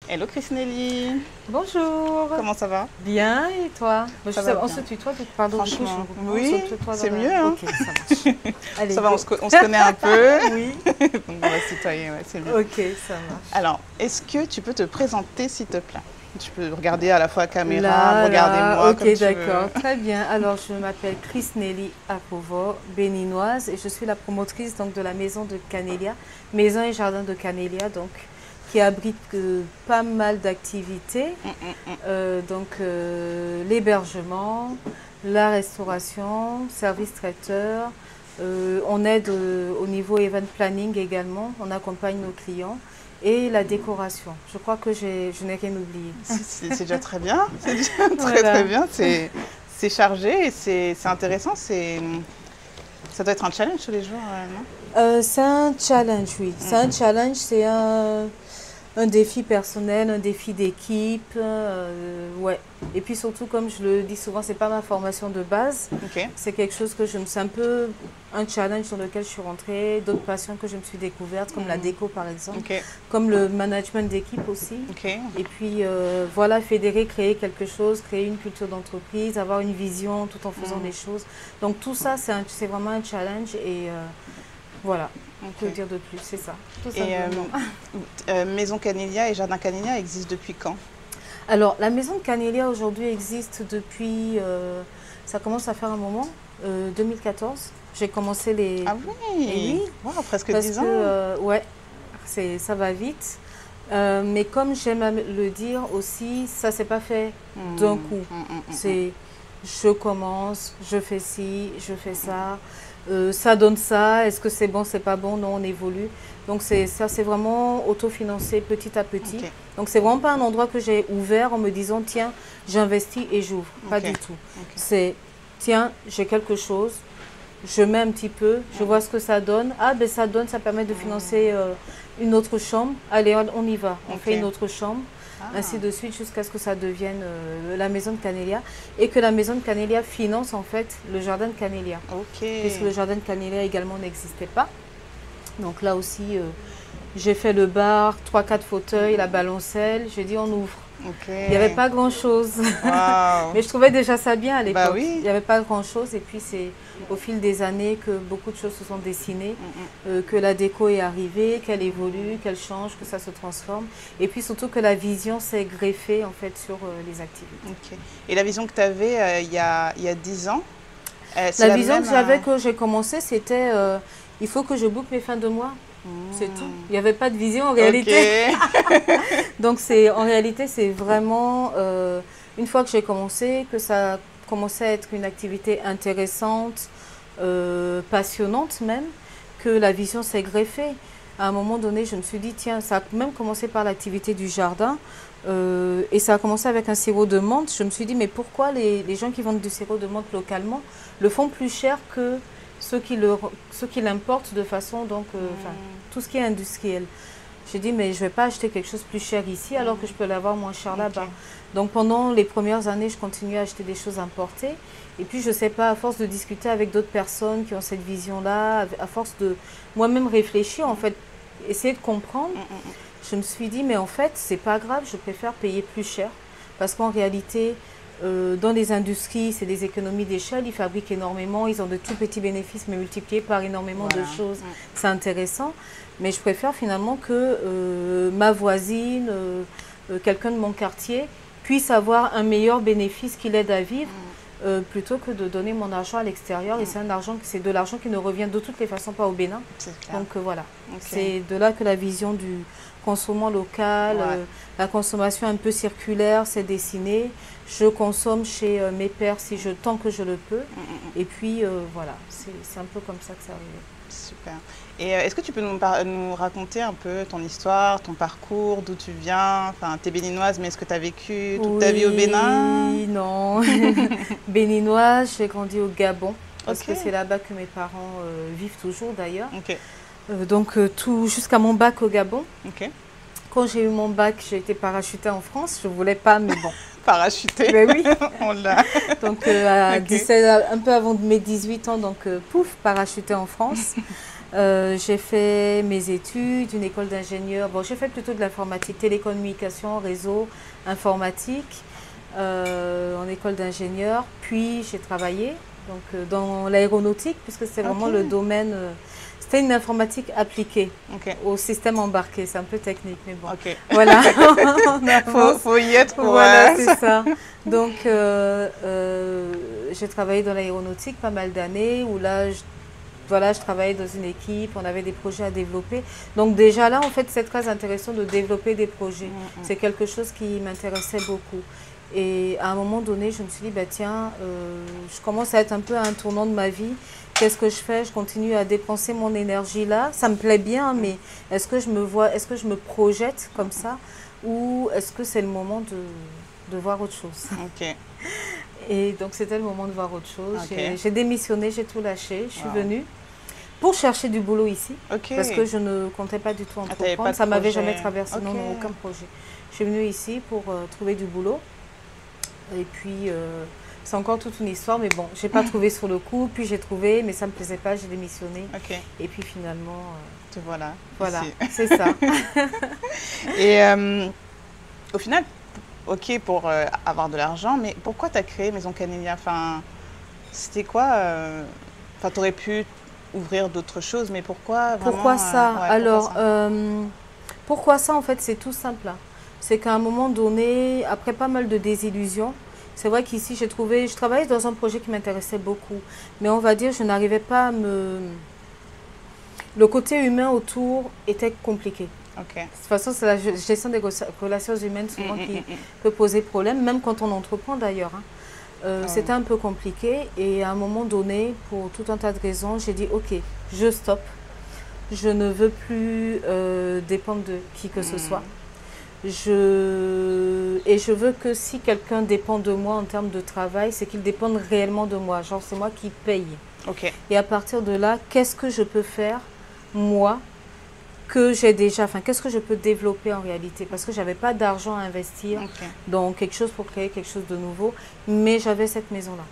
Hello Chrisnelly, Bonjour. comment ça va? Bien, et toi? Ça va On bien. se tutoie, pardon, du coup, Franchement, on oui, se tutoie c'est dans mieux, hein. Ok, ça marche. Allez, Ça va, go. on se connaît un peu, Oui, donc on va se tutoyer, ouais, c'est mieux. ok, ça marche. Alors, est-ce que tu peux te présenter s'il te plaît? Tu peux regarder à la fois la caméra, me Là, regarder là, moi comme ok, tu veux. d'accord, très bien. Alors, je m'appelle Chrisnelly Apovo, béninoise, et je suis la promotrice donc, de la maison de Canélia, maison et jardin de Canélia, donc, qui abrite pas mal d'activités. L'hébergement, la restauration, service traiteur. On aide au niveau event planning également, on accompagne nos clients. Et la décoration. Je crois que je n'ai rien oublié. C'est déjà très bien, c'est déjà très Voilà. très bien, c'est chargé et c'est intéressant, ça doit être un challenge tous les jours, non? C'est un challenge, oui. C'est un challenge, c'est un défi personnel, un défi d'équipe. Ouais. Et puis surtout, comme je le dis souvent, c'est pas ma formation de base. Ok. C'est quelque chose que c'est un peu un challenge dans lequel je suis rentrée, d'autres passions que je me suis découverte, comme la déco par exemple, Ok. comme le management d'équipe aussi. Ok. Et puis voilà, fédérer, créer quelque chose, créer une culture d'entreprise, avoir une vision tout en faisant des choses. Donc tout ça, c'est vraiment un challenge et voilà, que Ok. dire de plus, c'est ça, tout Et simplement. Maison Canélia et Jardin Canélia existent depuis quand? Alors, la maison de Canélia aujourd'hui existe depuis, ça commence à faire un moment, 2014. J'ai commencé les... Ah Eh oui, oui, wow, presque parce 10 que, ans. ouais, ça va vite. Mais comme j'aime à le dire aussi, ça s'est pas fait d'un coup. C'est, je commence, je fais ci, je fais ça, ça donne ça, est-ce que c'est bon, c'est pas bon, non, on évolue. Donc ça, c'est vraiment autofinancé petit à petit. Ok. Donc c'est vraiment pas un endroit que j'ai ouvert en me disant, tiens, j'investis et j'ouvre. Pas Ok. du tout. Ok. C'est, tiens, j'ai quelque chose, je mets un petit peu, je vois ce que ça donne. Ah, ben ça donne, ça permet de financer une autre chambre. Allez, on y va. On Ok. fait une autre chambre, Ah. ainsi de suite, jusqu'à ce que ça devienne la maison de Canélia. Et que la maison de Canélia finance en fait le jardin de Canélia. Ok. Puisque le jardin de Canélia également n'existait pas. Donc là aussi, j'ai fait le bar, 3-4 fauteuils, la balancelle. J'ai dit, on ouvre. Ok. Il n'y avait pas grand-chose. Waouh. Mais je trouvais déjà ça bien à l'époque. Bah oui. Il n'y avait pas grand-chose. Et puis, c'est au fil des années que beaucoup de choses se sont dessinées, que la déco est arrivée, qu'elle évolue, qu'elle change, que ça se transforme. Et puis surtout que la vision s'est greffée en fait sur les activités. Ok. Et la vision que tu avais il y a 10 ans, c'est La vision même, que j'avais quand j'ai commencé, c'était il faut que je boucle mes fins de mois. C'est tout. Il n'y avait pas de vision en réalité. Ok. Donc en réalité, c'est vraiment une fois que j'ai commencé, que ça a commencé à être une activité intéressante, passionnante même, que la vision s'est greffée. À un moment donné, je me suis dit, tiens, ça a même commencé par l'activité du jardin et ça a commencé avec un sirop de menthe. Je me suis dit, mais pourquoi les gens qui vendent du sirop de menthe localement le font plus cher que ceux qui l'importent de façon, donc, enfin, tout ce qui est industriel. J'ai dit, mais je ne vais pas acheter quelque chose plus cher ici alors que je peux l'avoir moins cher là-bas. Ok. Donc pendant les premières années, je continuais à acheter des choses importées. Et puis, je ne sais pas, à force de discuter avec d'autres personnes qui ont cette vision-là, à force de moi-même réfléchir, en fait, essayer de comprendre, je me suis dit, mais en fait, c'est pas grave, je préfère payer plus cher. Parce qu'en réalité, dans les industries, c'est des économies d'échelle, ils fabriquent énormément, ils ont de tout petits bénéfices, mais multipliés par énormément Voilà. de choses. C'est intéressant. Mais je préfère finalement que ma voisine, quelqu'un de mon quartier, puisse avoir un meilleur bénéfice qui l'aide à vivre, plutôt que de donner mon argent à l'extérieur. Et c'est de l'argent qui ne revient de toutes les façons pas au Bénin. C'est clair. Donc voilà, Ok. c'est de là que la vision du consommant local, Ouais. la consommation un peu circulaire s'est dessinée. Je consomme chez mes pères tant que je le peux. Et puis voilà, c'est un peu comme ça que ça arrive. Super. Et est-ce que tu peux nous raconter un peu ton histoire, ton parcours, d'où tu viens? Enfin, tu es béninoise, mais est-ce que tu as vécu toute ta vie au Bénin? Oui, non. Béninoise, j'ai grandi au Gabon, parce Ok. que c'est là-bas que mes parents vivent toujours d'ailleurs. Ok. Donc tout jusqu'à mon bac au Gabon. Ok. Quand j'ai eu mon bac, j'ai été parachutée en France. Je ne voulais pas, mais bon. Parachuté. Mais oui. On l'a. Donc à Ok. 17, un peu avant mes 18 ans, donc pouf, parachutée en France. J'ai fait mes études, une école d'ingénieur. Bon, j'ai fait plutôt de l'informatique, télécommunication, réseau, informatique, en école d'ingénieur. Puis j'ai travaillé donc, dans l'aéronautique, puisque c'est vraiment le domaine. C'était une informatique appliquée au système embarqué. C'est un peu technique, mais bon. Voilà. Faut y être pour... Voilà, c'est ça. Donc, j'ai travaillé dans l'aéronautique pas mal d'années, où là, je travaillais dans une équipe, on avait des projets à développer. Donc déjà là, en fait, c'est très intéressant de développer des projets. C'est quelque chose qui m'intéressait beaucoup. Et à un moment donné, je me suis dit, bah, tiens, je commence à être un peu à un tournant de ma vie. Qu'est-ce que je fais? Je continue à dépenser mon énergie là. Ça me plaît bien, mais est-ce que je me projette comme ça? Ou est-ce que c'est le moment de voir autre chose? Et donc, c'était le moment de voir autre chose. J'ai démissionné, j'ai tout lâché. Je suis venue pour chercher du boulot ici. Parce que je ne comptais pas du tout entreprendre. Ça ne m'avait jamais traversé, non, aucun projet. Je suis venue ici pour trouver du boulot. Et puis, c'est encore toute une histoire, mais bon, je n'ai pas trouvé sur le coup. Puis j'ai trouvé, mais ça ne me plaisait pas, j'ai démissionné. Et puis finalement, voilà, c'est ça. Et au final, ok pour avoir de l'argent, mais pourquoi tu as créé Maison Canelia? Enfin, c'était quoi Enfin, tu aurais pu ouvrir d'autres choses, mais pourquoi vraiment, pourquoi ça? Alors, pourquoi ça? En fait, c'est tout simple. C'est qu'à un moment donné, après pas mal de désillusions, c'est vrai qu'ici, je travaillais dans un projet qui m'intéressait beaucoup, mais on va dire, je n'arrivais pas à me... Le côté humain autour était compliqué. De toute façon, c'est la gestion des relations humaines souvent qui peut poser problème, même quand on entreprend d'ailleurs. C'était un peu compliqué et à un moment donné, pour tout un tas de raisons, j'ai dit ok, je stoppe. Je ne veux plus dépendre de qui que ce soit. Et je veux que si quelqu'un dépend de moi en termes de travail, c'est qu'il dépende réellement de moi. Genre, c'est moi qui paye. Et à partir de là, qu'est-ce que je peux faire, moi, que j'ai déjà, enfin, qu'est-ce que je peux développer en réalité? Parce que je n'avais pas d'argent à investir dans quelque chose pour créer quelque chose de nouveau, mais j'avais cette maison-là.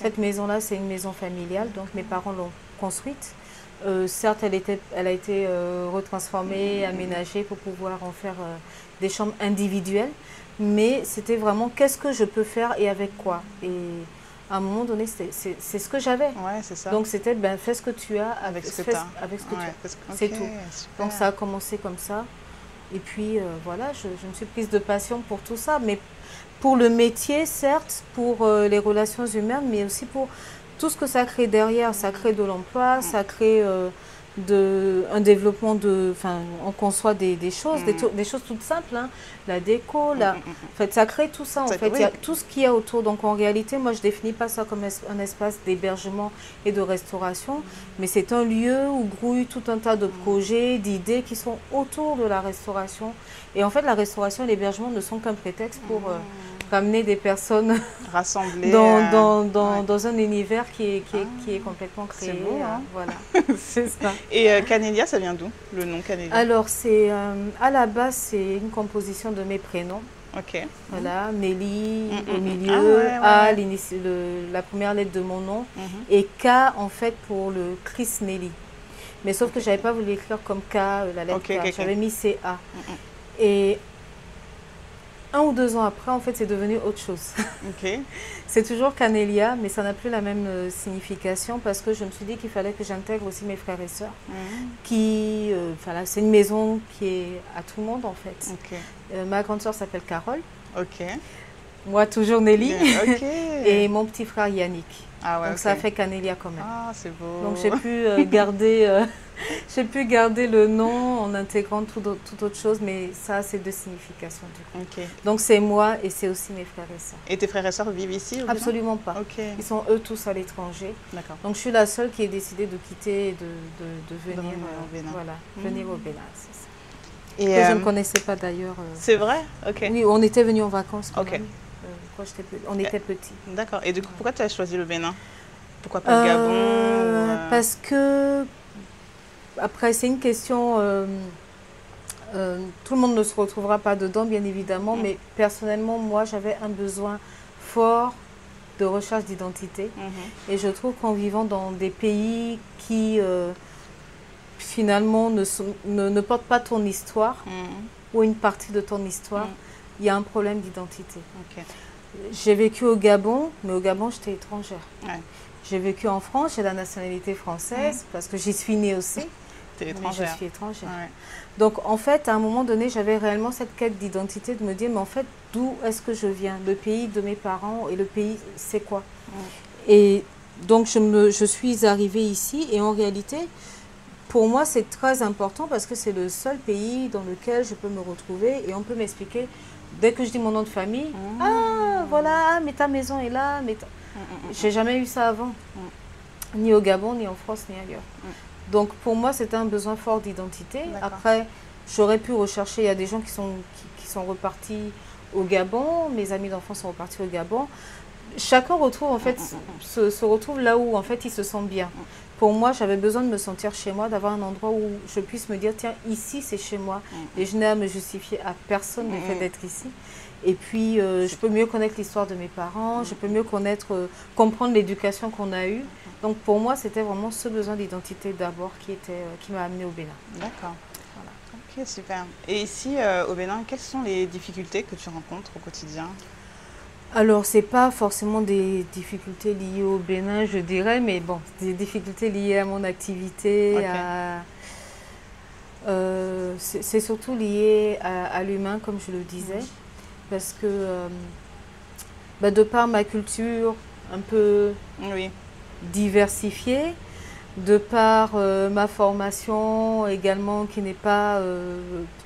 Cette maison-là, c'est une maison familiale, donc mes parents l'ont construite. Certes, elle a été retransformée, aménagée pour pouvoir en faire des chambres individuelles, mais c'était vraiment qu'est-ce que je peux faire et avec quoi. Et à un moment donné, c'est ce que j'avais. Donc c'était fais ce que tu as avec ce que tu as. C'est tout. Donc ça a commencé comme ça. Et puis voilà, je me suis prise de passion pour tout ça, mais pour le métier, certes, pour les relations humaines, mais aussi pour tout ce que ça crée derrière. Ça crée de l'emploi, ça crée un développement de... Enfin, on conçoit des choses, des choses toutes simples, hein, la déco, en fait, ça crée tout ça, en fait, il y a tout ce qu'il y a autour. Donc, en réalité, moi, je ne définis pas ça comme un espace d'hébergement et de restauration, mais c'est un lieu où grouillent tout un tas de projets, d'idées qui sont autour de la restauration. Et en fait, la restauration et l'hébergement ne sont qu'un prétexte pour... ramener des personnes rassemblées dans un univers qui est complètement créé. C'est beau, hein? Voilà, c'est ça. Et Canelia, ça vient d'où, le nom Canelia? Alors, à la base, c'est une composition de mes prénoms. Voilà, Nelly au milieu, A, la première lettre de mon nom, et K, en fait, pour le Chris Nelly. Mais sauf que je n'avais pas voulu écrire comme K, la lettre K, j'avais mis CA. Et 1 ou 2 ans après, en fait, c'est devenu autre chose. C'est toujours Canelia, mais ça n'a plus la même signification parce que je me suis dit qu'il fallait que j'intègre aussi mes frères et sœurs. Voilà, c'est une maison qui est à tout le monde, en fait. Ma grande sœur s'appelle Carole. Moi, toujours Nelly. Et mon petit frère Yannick. Donc, ça a fait Canelia quand même. C'est beau. Donc, j'ai pu garder le nom en intégrant toute autre chose, mais ça a ses 2 significations. Du coup. Donc, c'est moi et c'est aussi mes frères et sœurs. Et tes frères et sœurs vivent ici? Absolument pas. Ils sont eux tous à l'étranger. Donc, je suis la seule qui ait décidé de quitter et de venir au Bénin. Voilà, venir au Bénin, c'est ça. Et que je ne connaissais pas d'ailleurs. C'est vrai? Oui, on était venus en vacances quand même. On était petits. D'accord. Et du coup, pourquoi tu as choisi le Bénin? Pourquoi pas le Gabon Parce que, après, c'est une question... tout le monde ne se retrouvera pas dedans, bien évidemment, mais personnellement, moi, j'avais un besoin fort de recherche d'identité. Et je trouve qu'en vivant dans des pays qui finalement ne portent pas ton histoire ou une partie de ton histoire, il y a un problème d'identité. Ok. J'ai vécu au Gabon, mais au Gabon, j'étais étrangère. Ouais. J'ai vécu en France, j'ai la nationalité française, parce que j'y suis née aussi. T'es Mais je étrangère. suis étrangère. Ouais. Donc, en fait, à un moment donné, j'avais réellement cette quête d'identité, de me dire, mais en fait, d'où est-ce que je viens? Le pays de mes parents et le pays, c'est quoi? Et donc, je suis arrivée ici, et en réalité, pour moi, c'est très important parce que c'est le seul pays dans lequel je peux me retrouver et on peut m'expliquer, dès que je dis mon nom de famille, ah, voilà, mais ta maison est là, mais j'ai jamais eu ça avant, ni au Gabon, ni en France, ni ailleurs. Donc pour moi, c'était un besoin fort d'identité. Après, j'aurais pu rechercher, il y a des gens qui sont repartis au Gabon, mes amis d'enfance sont repartis au Gabon. Chacun retrouve, en fait, se retrouve là où en fait, il se sent bien. Pour moi, j'avais besoin de me sentir chez moi, d'avoir un endroit où je puisse me dire, tiens, ici, c'est chez moi. Et je n'ai à me justifier à personne le fait d'être ici. Et puis, je peux mieux connaître l'histoire de mes parents, je peux mieux comprendre l'éducation qu'on a eue. Donc, pour moi, c'était vraiment ce besoin d'identité d'abord qui m'a amenée au Bénin. D'accord. Voilà. Ok, super. Et ici, au Bénin, quelles sont les difficultés que tu rencontres au quotidien? Alors, ce n'est pas forcément des difficultés liées au Bénin, je dirais, mais bon, des difficultés liées à mon activité, c'est surtout lié à l'humain, comme je le disais, parce que de par ma culture un peu diversifiée, de par ma formation également qui n'est pas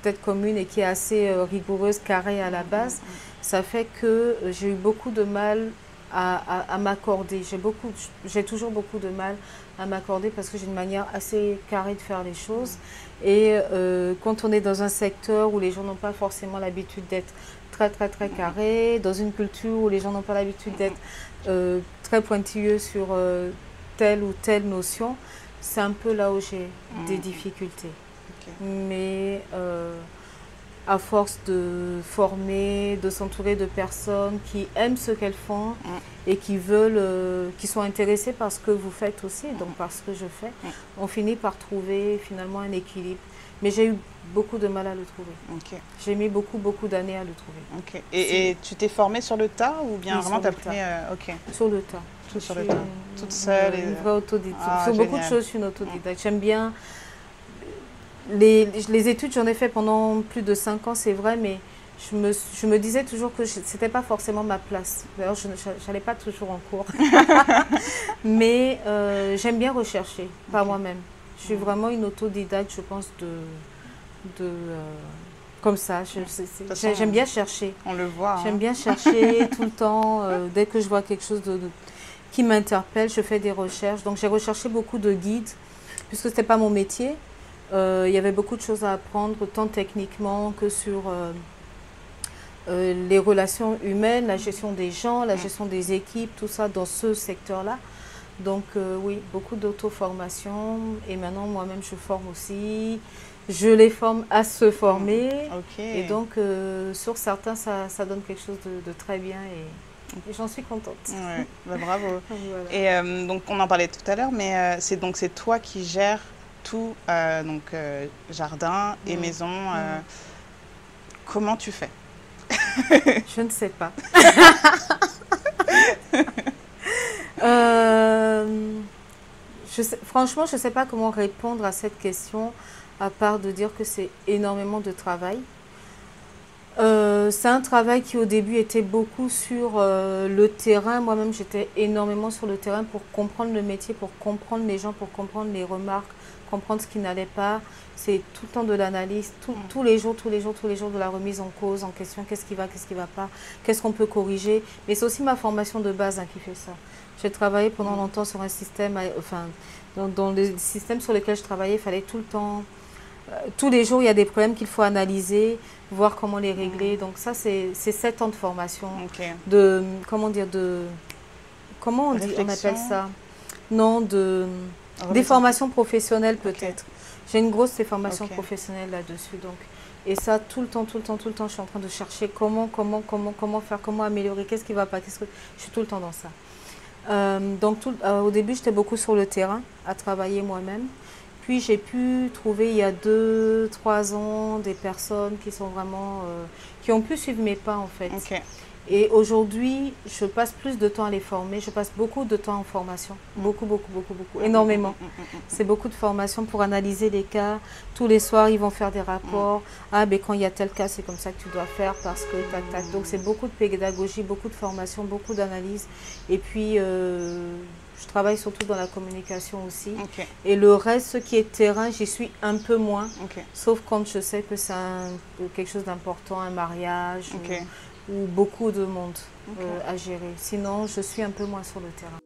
peut-être commune et qui est assez rigoureuse, carrée à la base, ça fait que j'ai eu beaucoup de mal à m'accorder. J'ai toujours beaucoup de mal à m'accorder parce que j'ai une manière assez carrée de faire les choses. Et quand on est dans un secteur où les gens n'ont pas forcément l'habitude d'être très carré, dans une culture où les gens n'ont pas l'habitude d'être très pointilleux sur telle ou telle notion, c'est un peu là où j'ai des difficultés. Mais à force de former, de s'entourer de personnes qui aiment ce qu'elles font et qui sont intéressées par ce que vous faites aussi, donc par ce que je fais, on finit par trouver finalement un équilibre. Mais j'ai eu beaucoup de mal à le trouver. J'ai mis beaucoup d'années à le trouver. Et tu t'es formée sur le tas ou bien vraiment tu as pris Sur le tas. Tout sur le tas. Toute seule. Une vraie autodidacte. Sur beaucoup de choses, je suis une autodidacte. J'aime bien. Les études, j'en ai fait pendant plus de 5 ans, c'est vrai, mais je me disais toujours que ce n'était pas forcément ma place. D'ailleurs, je n'allais pas toujours en cours. Mais j'aime bien rechercher par moi-même. Je suis vraiment une autodidacte, je pense, comme ça. J'aime bien chercher. On le voit. J'aime bien chercher tout le temps. Dès que je vois quelque chose qui m'interpelle, je fais des recherches. Donc, j'ai recherché beaucoup de guides, puisque ce n'était pas mon métier. Il y avait beaucoup de choses à apprendre, tant techniquement que sur les relations humaines, la gestion des gens, la gestion des équipes, tout ça dans ce secteur-là. Donc oui, beaucoup d'auto-formation. Et maintenant, moi-même, je forme aussi. Je les forme à se former. Et donc, sur certains, ça donne quelque chose de très bien. Et j'en suis contente. Ouais, bravo. Voilà. Et donc, on en parlait tout à l'heure, mais c'est toi qui gères tout, jardin et maison. Comment tu fais? Je ne sais pas. Franchement, je ne sais pas comment répondre à cette question, à part de dire que c'est énormément de travail. C'est un travail qui au début était beaucoup sur le terrain. Moi-même, j'étais énormément sur le terrain pour comprendre le métier, pour comprendre les gens, pour comprendre les remarques, comprendre ce qui n'allait pas. C'est tout le temps de l'analyse, tous les jours de la remise en cause, en question, qu'est-ce qui va pas, qu'est-ce qu'on peut corriger. Mais c'est aussi ma formation de base qui fait ça. J'ai travaillé pendant longtemps sur un système, dans les systèmes sur lesquels je travaillais, il fallait tout le temps, tous les jours, il y a des problèmes qu'il faut analyser, voir comment les régler. Donc ça, c'est 7 ans de formation, comment on appelle ça? Non, des formations professionnelles peut-être. J'ai une grosse formation professionnelle là-dessus. Et ça, tout le temps, je suis en train de chercher comment faire, comment améliorer, qu'est-ce qui ne va pas. Je suis tout le temps dans ça. Donc au début, j'étais beaucoup sur le terrain, à travailler moi-même. Puis j'ai pu trouver il y a 2, 3 ans des personnes qui sont vraiment, qui ont pu suivre mes pas en fait. Ok. Et aujourd'hui, je passe plus de temps à les former. Je passe beaucoup de temps en formation. Beaucoup, beaucoup, beaucoup, beaucoup. Énormément. C'est beaucoup de formation pour analyser les cas. Tous les soirs, ils vont faire des rapports. Ah, ben quand il y a tel cas, c'est comme ça que tu dois faire parce que tac, tac. Donc, c'est beaucoup de pédagogie, beaucoup de formation, beaucoup d'analyse. Et puis, je travaille surtout dans la communication aussi. Ok. Et le reste, ce qui est terrain, j'y suis un peu moins. Ok. Sauf quand je sais que c'est quelque chose d'important, un mariage. Ok. Ou beaucoup de monde Ok. à gérer. Sinon, je suis un peu moins sur le terrain.